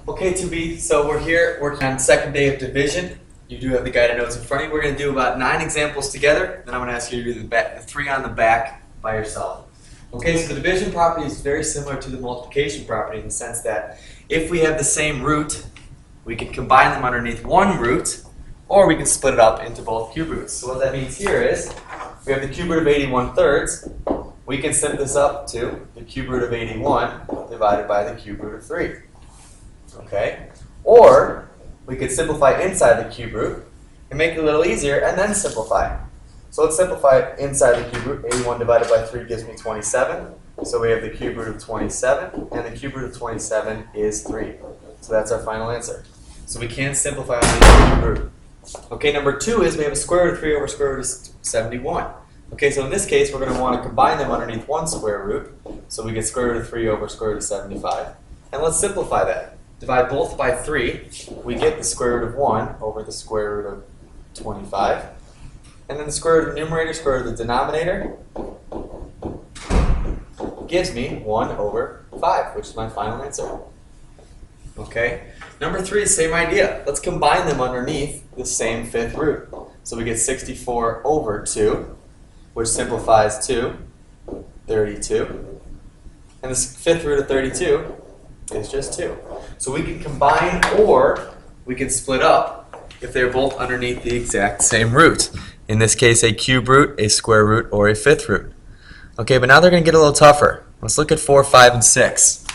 Okay, 2B, so we're here working on second day of division. You do have the guided notes in front of you. We're going to do about 9 examples together. Then I'm going to ask you to do the 3 on the back by yourself. Okay, so the division property is very similar to the multiplication property in the sense that if we have the same root, we can combine them underneath one root, or we can split it up into both cube roots. So what that means here is we have the cube root of 81 thirds. We can set this up to the cube root of 81 divided by the cube root of 3. Okay? Or we could simplify inside the cube root and make it a little easier and then simplify. So let's simplify inside the cube root. 81 divided by 3 gives me 27. So we have the cube root of 27, and the cube root of 27 is 3. So that's our final answer. So we can simplify on the cube root. Okay, number 2 is we have a square root of 3 over square root of 71. Okay, so in this case, we're going to want to combine them underneath one square root. So we get square root of 3 over square root of 75. And let's simplify that. Divide both by 3. We get the square root of 1 over the square root of 25. And then the square root of the numerator, square root of the denominator, gives me 1 over 5, which is my final answer. Okay, number 3 is the same idea. Let's combine them underneath the same fifth root. So we get 64 over 2, which simplifies to 32. And the fifth root of 32 is just 2. So we can combine or we can split up if they're both underneath the exact same root. In this case, a cube root, a square root, or a fifth root. Okay, but now they're going to get a little tougher. Let's look at 4, 5, and 6.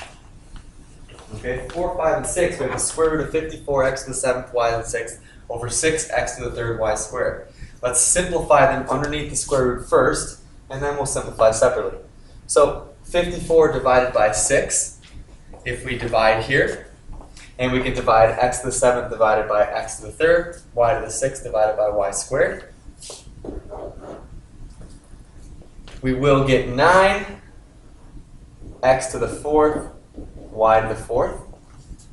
Okay, 4, 5, and 6, we have the square root of 54x to the 7th y to the 6th over 6x to the 3rd y squared. Let's simplify them underneath the square root first, and then we'll simplify separately. So 54 divided by 6, if we divide here, and we can divide x to the 7th divided by x to the 3rd, y to the 6th divided by y squared. We will get 9 x to the 4th, y to the 4th,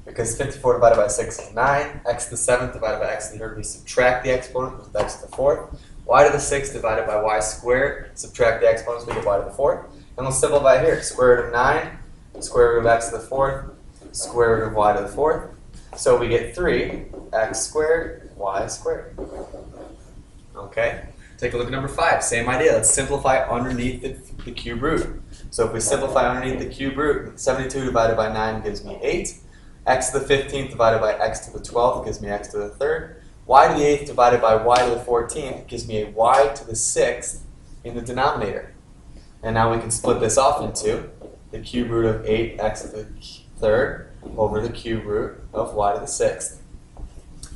because 54 divided by 6 is 9, x to the 7th divided by x to the 3rd, we subtract the exponent with x to the 4th, y to the 6th divided by y squared, subtract the exponents, we get y to the 4th, and we'll simplify here, square root of 9, square root of x to the 4th, square root of y to the 4th, so we get 3x squared, y squared. Okay, take a look at number 5, same idea, let's simplify underneath the cube root. So if we simplify underneath the cube root, 72 divided by 9 gives me 8. X to the 15th divided by x to the 12th gives me x to the 3rd. Y to the 8th divided by y to the 14th gives me a y to the 6th in the denominator. And now we can split this off into the cube root of 8x to the 3rd over the cube root of y to the 6th.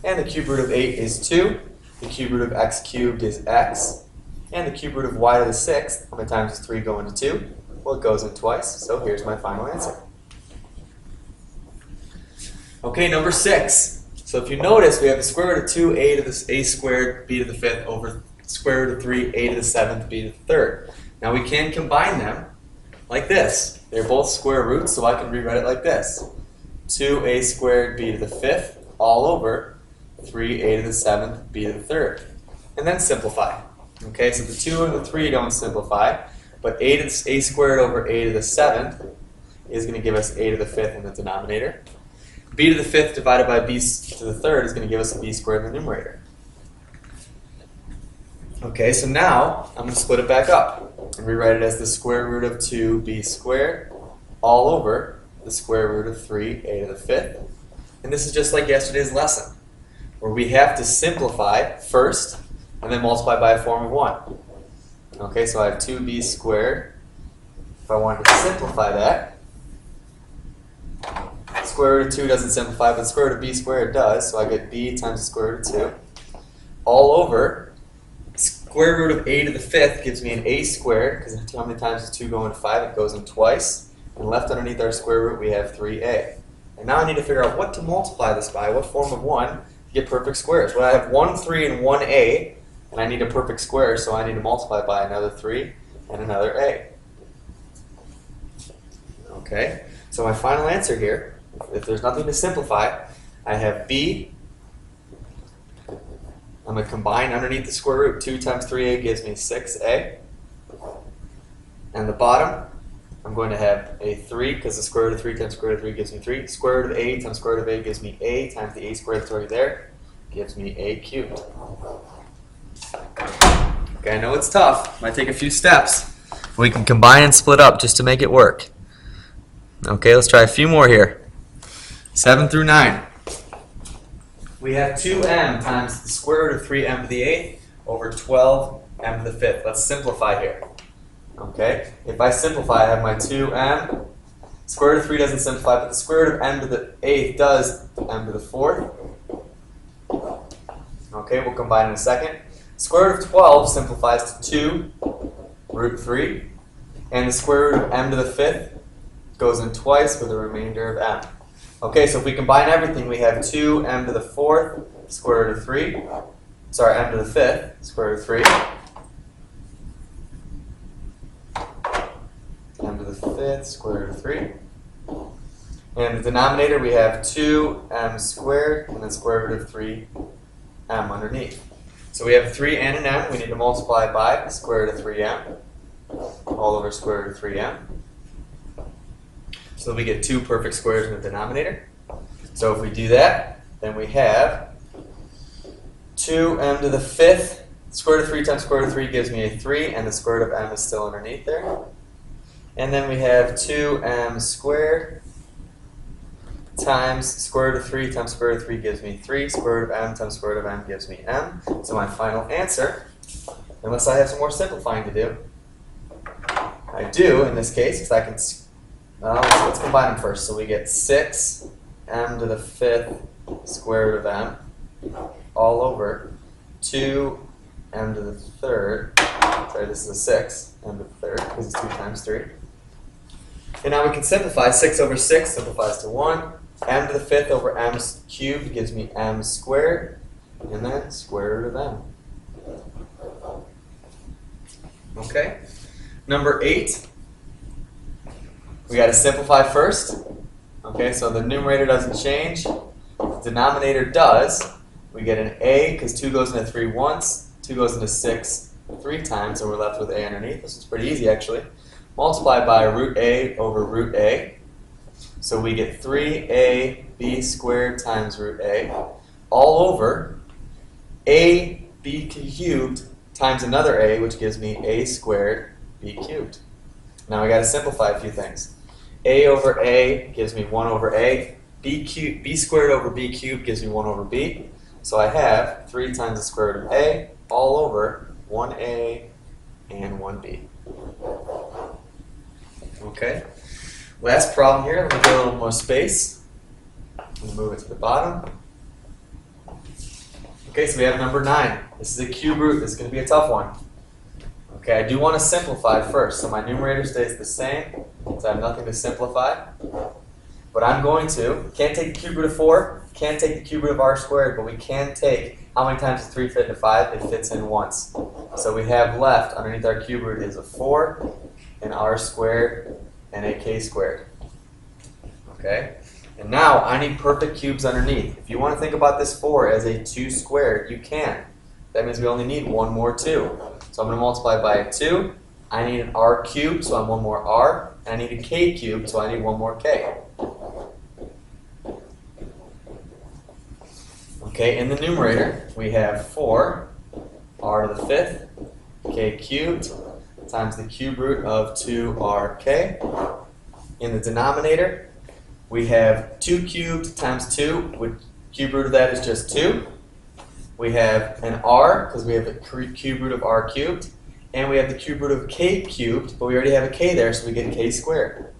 And the cube root of 8 is 2. The cube root of x cubed is x. And the cube root of y to the 6th, how many times does 3 go into 2? Well, it goes in twice, so here's my final answer. Okay, number 6. So if you notice, we have the square root of 2a to the a squared b to the 5th over square root of 3a to the 7th b to the 3rd. Now we can combine them like this. They're both square roots, so I can rewrite it like this. 2a squared b to the 5th all over 3a to the 7th b to the 3rd. And then simplify. Okay, so the 2 and the 3 don't simplify, but a squared over a to the 7th is going to give us a to the 5th in the denominator. B to the 5th divided by b to the 3rd is going to give us a b squared in the numerator. Okay, so now I'm going to split it back up and rewrite it as the square root of 2b squared all over the square root of 3a to the 5th. And this is just like yesterday's lesson, where we have to simplify first and then multiply by a form of 1. Okay, so I have 2b squared. If I wanted to simplify that, square root of 2 doesn't simplify, but square root of b squared does, so I get b times the square root of 2 all over square root of a to the 5th gives me an a squared, because how many times does 2 go into 5? It goes in twice. And left underneath our square root we have 3a. And now I need to figure out what to multiply this by, what form of 1 to get perfect squares. Well, I have 1, 3, and 1a, and I need a perfect square, so I need to multiply by another 3 and another a. Okay, so my final answer here, if there's nothing to simplify, I have b. I'm going to combine underneath the square root. 2 times 3a gives me 6a. And the bottom, I'm going to have a 3 because the square root of 3 times square root of 3 gives me 3. Square root of a times square root of a gives me a times the a squared that's already there gives me a cubed. Okay, I know it's tough. Might take a few steps. We can combine and split up just to make it work. Okay, let's try a few more here. 7 through 9. We have 2m times the square root of 3m to the 8th over 12m to the 5th. Let's simplify here. Okay, if I simplify, I have my 2m. Square root of 3 doesn't simplify, but the square root of m to the 8th does, m to the 4th. Okay, we'll combine in a second. Square root of 12 simplifies to 2 root 3. And the square root of m to the 5th goes in twice with a remainder of m. Okay, so if we combine everything, we have 2m to the 4th square root of 3. Sorry, m to the 5th square root of 3. M to the 5th square root of 3. And the denominator, we have 2m squared and then square root of 3m underneath. So we have 3 and an m. We need to multiply by square root of 3m all over square root of 3m. So we get 2 perfect squares in the denominator. So if we do that, then we have 2m to the 5th. Square root of 3 times square root of 3 gives me a 3, and the square root of m is still underneath there. And then we have 2m squared times square root of 3 times square root of 3 gives me 3. Square root of m times square root of m gives me m. So my final answer, unless I have some more simplifying to do, I do in this case, because I can, let's combine them first. So we get 6m to the 5th square root of m all over 2m to the 3rd. Sorry, this is a 6, m to the 3rd, because it's 2 times 3. And now we can simplify. 6 over 6 simplifies to 1. M to the 5th over m cubed gives me m squared, and then square root of m. Okay. Number 8. We got to simplify first. Okay, so the numerator doesn't change. The denominator does. We get an a because 2 goes into 3 once, 2 goes into 6 3 times, and we're left with a underneath. This is pretty easy actually. Multiplied by root a over root a. So we get 3ab squared times root a all over ab cubed times another a, which gives me a squared b cubed. Now we got to simplify a few things. A over a gives me 1 over a. B squared over b cubed gives me 1 over b. So I have 3 times the square root of a all over 1a and 1b. Okay. Last problem here. Let me get a little more space. We'll move it to the bottom. Okay, so we have number 9. This is a cube root. This is going to be a tough one. Okay, I do want to simplify first. So my numerator stays the same. So I have nothing to simplify. But I'm going to, can't take the cube root of 4, can't take the cube root of r squared, but we can take, how many times does 3 fit into 5? It fits in once. So we have left, underneath our cube root is a 4, an r squared, and a k squared. Okay? And now I need perfect cubes underneath. If you want to think about this 4 as a 2 squared, you can. That means we only need one more 2. So I'm going to multiply by a 2. I need an r cubed, so I'm one more r. And I need a k cubed, so I need one more k. Okay, in the numerator, we have 4 r to the 5th, k cubed, times the cube root of 2rk. In the denominator, we have 2 cubed times 2, which cube root of that is just 2. We have an r, because we have the cube root of r cubed. And we have the cube root of k cubed, but we already have a k there, so we get k squared.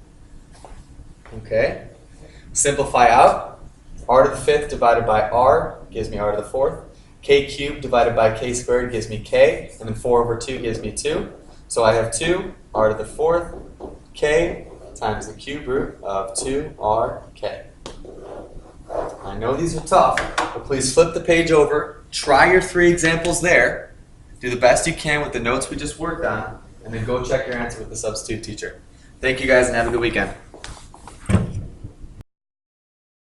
Okay? Simplify out. R to the 5th divided by r gives me r to the 4th. K cubed divided by k squared gives me k. And then 4 over 2 gives me 2. So I have 2 r to the 4th k times the cube root of 2rk. I know these are tough, but please flip the page over. Try your 3 examples there. Do the best you can with the notes we just worked on. And then go check your answer with the substitute teacher. Thank you guys and have a good weekend.